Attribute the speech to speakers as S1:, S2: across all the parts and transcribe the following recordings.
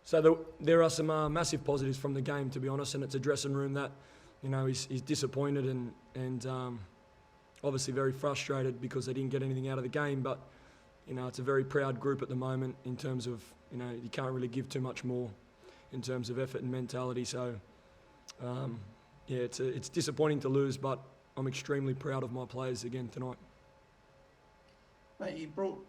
S1: So there are some massive positives from the game, to be honest, and it's a dressing room that, is disappointed and obviously very frustrated because they didn't get anything out of the game. But it's a very proud group at the moment in terms of you can't really give too much more in terms of effort and mentality. So it's disappointing to lose, but I'm extremely proud of my players again tonight.
S2: Mate, you brought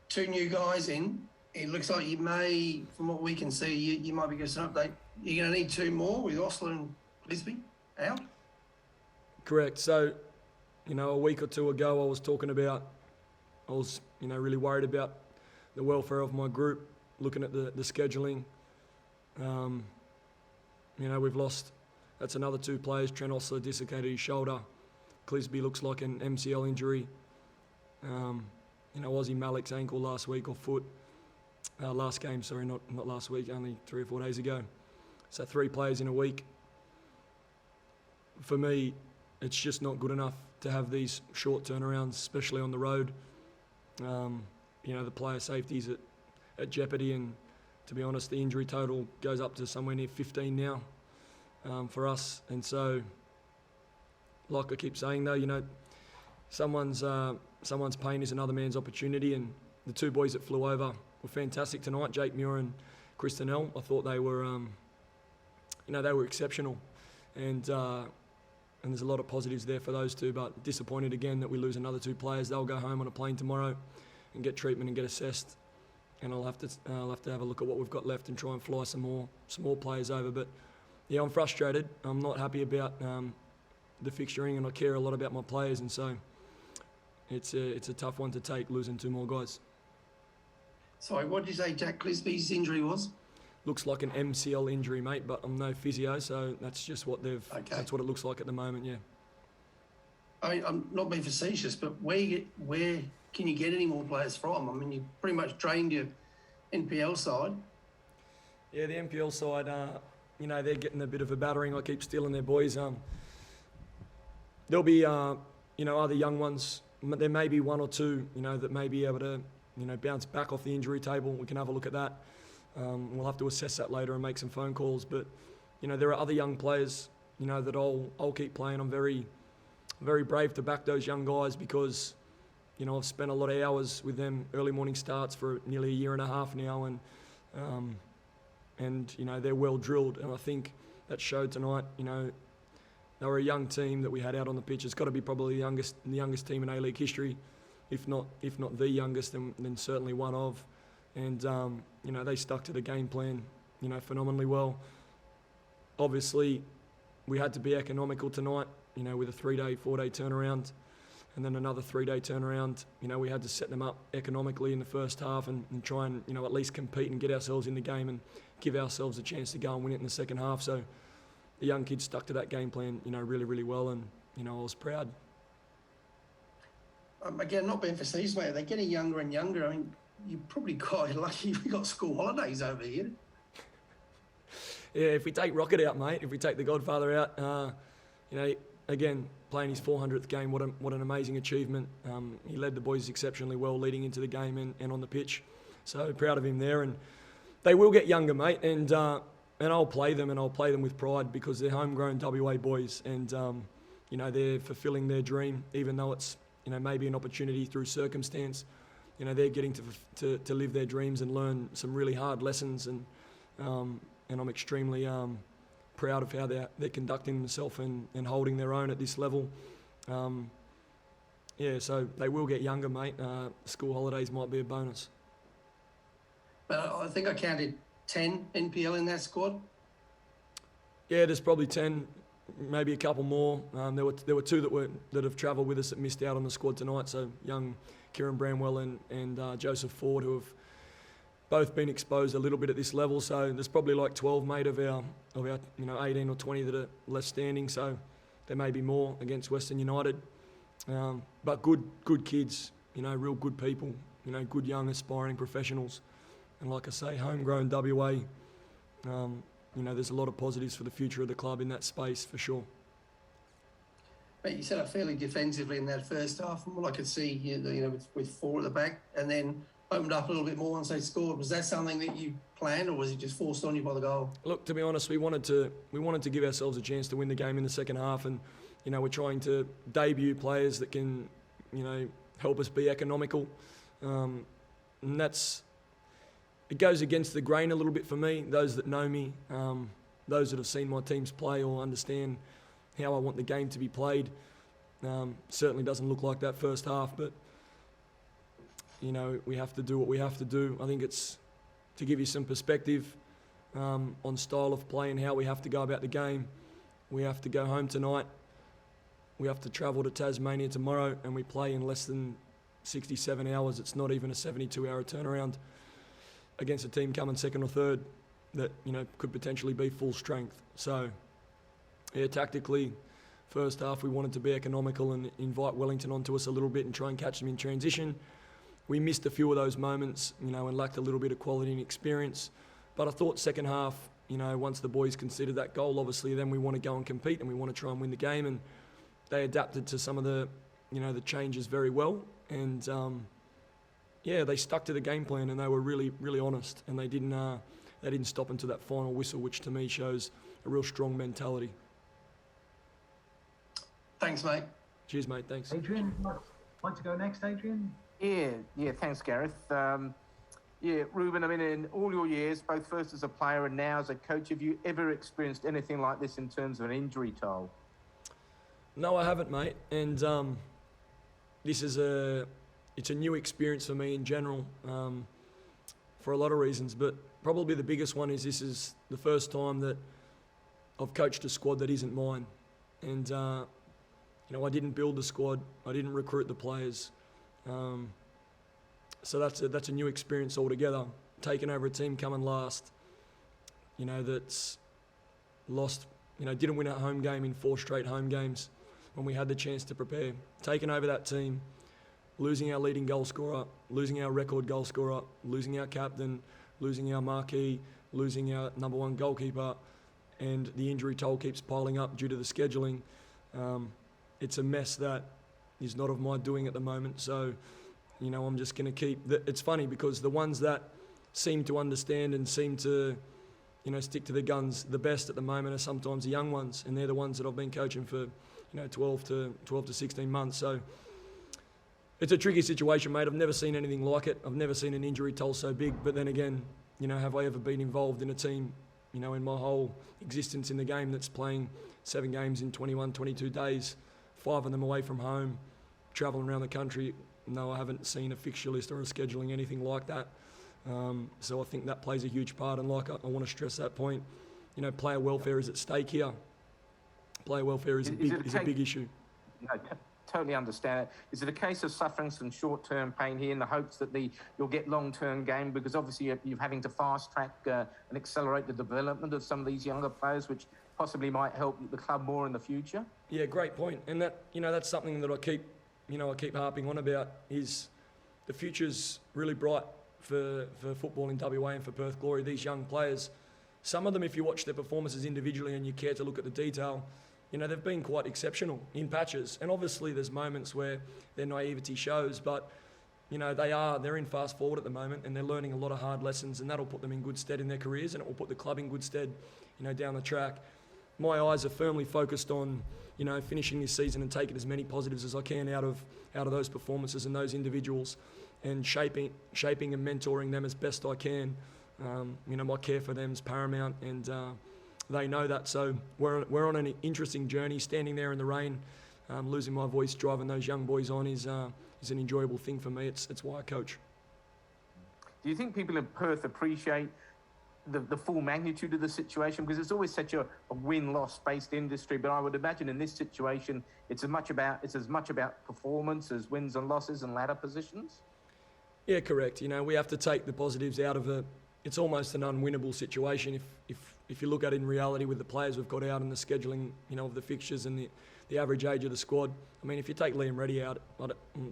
S2: 2 new guys in. It looks like you may, from what we can see, you might be giving us an update. You're going to need 2 more with Osler and Clisby out? Correct.
S1: So, a week or 2 ago I was talking about, I was, really worried about the welfare of my group, looking at the scheduling. We've lost, that's another 2 players. Trent Osler dislocated his shoulder. Clisby looks like an MCL injury. Ozzy Malik's ankle last week or foot. Last game, sorry, not last week, only 3 or 4 days ago. So 3 players in a week. For me, it's just not good enough to have these short turnarounds, especially on the road. The player safety is at jeopardy, and to be honest, the injury total goes up to somewhere near 15 now for us. And so, like I keep saying though, someone's pain is another man's opportunity, and the 2 boys that flew over were fantastic tonight, Jake Muir and Chris Tennell. I thought they were, they were exceptional, and there's a lot of positives there for those 2. But disappointed again that we lose another 2 players. They'll go home on a plane tomorrow and get treatment and get assessed, and I'll have to have a look at what we've got left and try and fly some more players over. But yeah, I'm frustrated. I'm not happy about the fixturing, and I care a lot about my players, and so it's a tough one to take, losing 2 more guys.
S2: Sorry, what did you say Jack Clisby's injury was?
S1: Looks like an MCL injury, mate, but I'm no physio, so that's just what that's what it looks like at the moment, yeah.
S2: I mean, I'm not being facetious, but where can you get any more players from? I mean, you pretty much drained your NPL side.
S1: Yeah, the NPL side, they're getting a bit of a battering. I keep stealing their boys. There'll be, other young ones. There may be 1 or 2, that may be able to, bounce back off the injury table. We can have a look at that. We'll have to assess that later and make some phone calls. But, there are other young players, that I'll keep playing. I'm very, very brave to back those young guys because, I've spent a lot of hours with them, early morning starts for nearly a year and a half now, and they're well drilled. And I think that showed tonight. They were a young team that we had out on the pitch. It's got to be probably the youngest team in A-League history, if not the youngest, then certainly one of. And they stuck to the game plan, phenomenally well. Obviously, we had to be economical tonight, with a 3-day, 4-day turnaround, and then another 3-day turnaround. We had to set them up economically in the first half and try and at least compete and get ourselves in the game and give ourselves a chance to go and win it in the second half. So the young kids stuck to that game plan, really, really well, and I was proud.
S2: Again, not being facetious, mate, they're getting younger and younger. I mean, you're probably quite lucky we got school holidays over here.
S1: Yeah, if we take Rocket out, mate, if we take the Godfather out, again, playing his 400th game, what an amazing achievement. He led the boys exceptionally well leading into the game and on the pitch. So proud of him there. And they will get younger, mate, and I'll play them, and I'll play them with pride because they're homegrown WA boys, and they're fulfilling their dream, even though it's maybe an opportunity through circumstance. They're getting to live their dreams and learn some really hard lessons, and I'm extremely proud of how they're conducting themselves and holding their own at this level. So they will get younger, mate. School holidays might be a bonus.
S2: But I think I counted 10 NPL in that squad.
S1: Yeah, there's probably 10, maybe a couple more. There were 2 that have travelled with us that missed out on the squad tonight. So young Kieran Bramwell and Joseph Ford, who have both been exposed a little bit at this level. So there's probably like 12, mate, of our 18 or 20 that are left standing. So there may be more against Western United. But good kids, real good people, good young aspiring professionals. And like I say, homegrown WA, there's a lot of positives for the future of the club in that space for sure.
S2: But you set up fairly defensively in that first half, from what I could see, with 4 at the back, and then opened up a little bit more once they scored. Was that something that you planned, or was it just forced on you by the goal?
S1: Look, to be honest, we wanted to give ourselves a chance to win the game in the second half, and we're trying to debut players that can help us be economical, and it goes against the grain a little bit for me. Those that know me, those that have seen my teams play or understand how I want the game to be played, certainly doesn't look like that first half, but we have to do what we have to do. I think it's to give you some perspective on style of play and how we have to go about the game. We have to go home tonight. We have to travel to Tasmania tomorrow, and we play in less than 67 hours. It's not even a 72-hour turnaround against a team coming second or third that could potentially be full strength. So, yeah, tactically, first half we wanted to be economical and invite Wellington onto us a little bit and try and catch them in transition. We missed a few of those moments, and lacked a little bit of quality and experience. But I thought second half, once the boys considered that goal, obviously then we want to go and compete and we want to try and win the game. And they adapted to some of the, the changes very well. And they stuck to the game plan and they were really, really honest. And they didn't stop until that final whistle, which to me shows a real strong mentality.
S2: Thanks, mate.
S1: Cheers, mate. Thanks.
S3: Adrian, like to go next, Adrian?
S4: Yeah, thanks, Gareth. Ruben, I mean, in all your years, both first as a player and now as a coach, have you ever experienced anything like this in terms of an injury toll?
S1: No, I haven't, mate. And it's a new experience for me in general, for a lot of reasons. But probably the biggest one is this is the first time that I've coached a squad that isn't mine. And, I didn't build the squad. I didn't recruit the players. So that's a new experience altogether. Taking over a team coming last, that's lost, didn't win a home game in 4 straight home games when we had the chance to prepare. Taking over that team, losing our leading goal scorer, losing our record goal scorer, losing our captain, losing our marquee, losing our number 1 goalkeeper, and the injury toll keeps piling up due to the scheduling. It's a mess that is not of my doing at the moment. So, I'm just going to keep... It's funny because the ones that seem to understand and seem to, stick to their guns the best at the moment are sometimes the young ones, and they're the ones that I've been coaching for, 12 to 16 months. So it's a tricky situation, mate. I've never seen anything like it. I've never seen an injury toll so big. But then again, have I ever been involved in a team, in my whole existence in the game that's playing 7 games in 21, 22 days, 5 of them away from home, travelling around the country? No, I haven't seen a fixture list or a scheduling, anything like that. So I think that plays a huge part. And I want to stress that point, player welfare is at stake here. Player welfare is a big issue.
S4: No, totally understand it. Is it a case of suffering some short-term pain here in the hopes that you'll get long-term gain? Because obviously you're having to fast-track and accelerate the development of some of these younger players, which possibly might help the club more in the future? Yeah,
S1: great point. And that, that's something that I keep harping on about, is the future's really bright for football in WA and for Perth Glory. These young players, some of them, if you watch their performances individually and you care to look at the detail, they've been quite exceptional in patches. And obviously there's moments where their naivety shows, but they're in fast forward at the moment and they're learning a lot of hard lessons, and that'll put them in good stead in their careers, and it will put the club in good stead, down the track. My eyes are firmly focused on, finishing this season and taking as many positives as I can out of those performances and those individuals, and shaping and mentoring them as best I can. My care for them is paramount, and they know that. So we're on an interesting journey. Standing there in the rain, losing my voice, driving those young boys on is an enjoyable thing for me. It's why I coach.
S4: Do you think people in Perth appreciate the full magnitude of the situation? Because it's always such a win-loss based industry, but I would imagine in this situation it's as much about performance as wins and losses and ladder positions.
S1: Yeah, correct. We have to take the positives out of it. It's almost an unwinnable situation if you look at it in reality with the players we've got out and the scheduling, of the fixtures and the average age of the squad. I mean, if you take Liam Reddy out,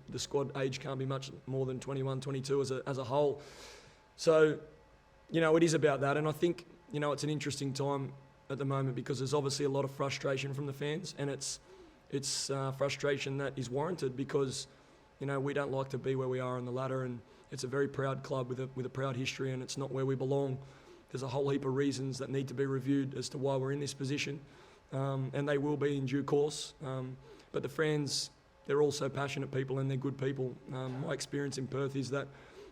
S1: the squad age can't be much more than 21, 22 as a whole. So, it is about that, and I think, it's an interesting time at the moment because there's obviously a lot of frustration from the fans, and it's frustration that is warranted because, we don't like to be where we are on the ladder, and, it's a very proud club with a proud history, and it's not where we belong. There's a whole heap of reasons that need to be reviewed as to why we're in this position, and they will be in due course. But the fans, they're also passionate people and they're good people. My experience in Perth is that,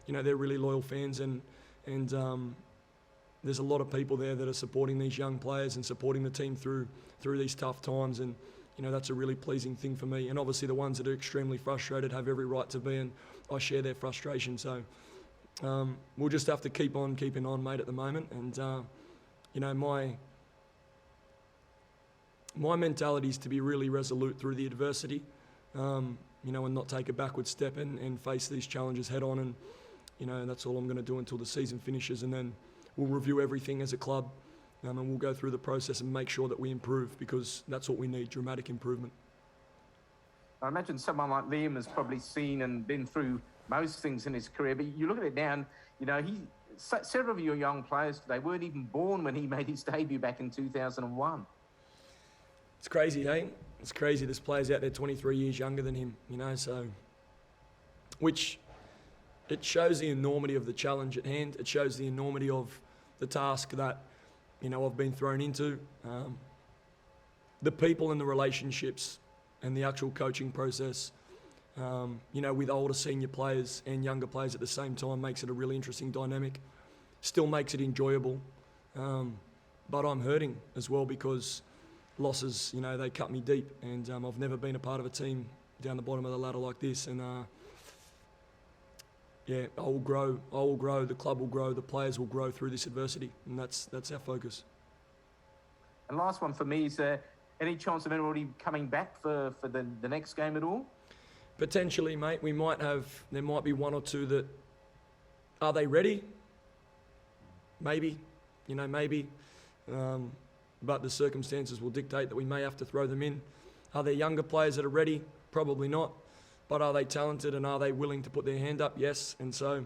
S1: they're really loyal fans, and there's a lot of people there that are supporting these young players and supporting the team through these tough times, and that's a really pleasing thing for me. And obviously the ones that are extremely frustrated have every right to be, and I share their frustration. So we'll just have to keep on keeping on, mate, at the moment. And my mentality is to be really resolute through the adversity, and not take a backward step and face these challenges head on. And that's all I'm going to do until the season finishes, and then we'll review everything as a club, and we'll go through the process and make sure that we improve, because that's what we need, dramatic improvement.
S4: I imagine someone like Liam has probably seen and been through most things in his career, but you look at it now, and, several of your young players today weren't even born when he made his debut back in 2001.
S1: It's crazy, eh? It's crazy. There's players out there 23 years younger than him, so... Which, it shows the enormity of the challenge at hand. It shows the enormity of the task that, I've been thrown into. The people and the relationships and the actual coaching process, with older senior players and younger players at the same time, makes it a really interesting dynamic. Still makes it enjoyable. But I'm hurting as well, because losses, they cut me deep, and I've never been a part of a team down the bottom of the ladder like this. And I will grow, the club will grow, the players will grow through this adversity, and that's our focus.
S4: And last one for me, is there any chance of anybody coming back for the next game at all?
S1: Potentially, mate. There might be one or two that, are they ready? Maybe, maybe. But the circumstances will dictate that we may have to throw them in. Are there younger players that are ready? Probably not. But are they talented, and are they willing to put their hand up? Yes. And so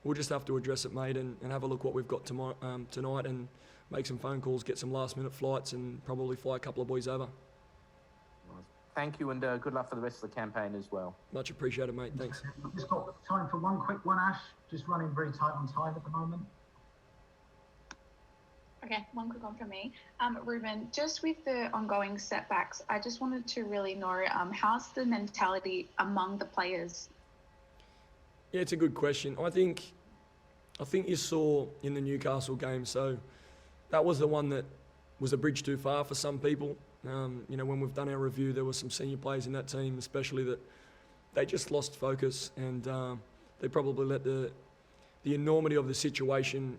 S1: we'll just have to address it, mate, and have a look what we've got tonight, and make some phone calls, get some last-minute flights, and probably fly a couple of boys over.
S4: Thank you, and good luck for the rest of the campaign as well.
S1: Much appreciated, mate. Thanks.
S3: We've just got time for one quick one, Ash. Just running very tight on time at the moment.
S5: Okay, one quick one from me. Ruben, just with the ongoing setbacks, I just wanted to really know, how's the mentality among the players?
S1: Yeah, it's a good question. I think you saw in the Newcastle game, so that was the one that was a bridge too far for some people. When we've done our review, there were some senior players in that team, especially, that they just lost focus, and they probably let the enormity of the situation,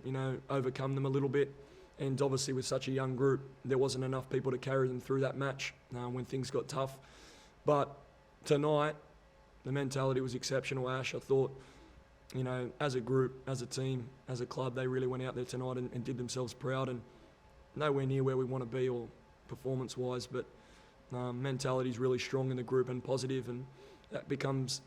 S1: overcome them a little bit. And obviously with such a young group, there wasn't enough people to carry them through that match when things got tough. But tonight, the mentality was exceptional, Ash. I thought, as a group, as a team, as a club, they really went out there tonight and did themselves proud, and nowhere near where we want to be or performance-wise, but mentality is really strong in the group and positive, and that becomes,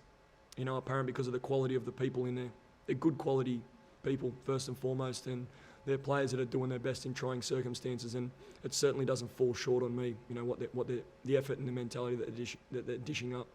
S1: apparent because of the quality of the people in there. They're good quality people, first and foremost, and they're players that are doing their best in trying circumstances, and it certainly doesn't fall short on me, the effort and the mentality that they're dishing up.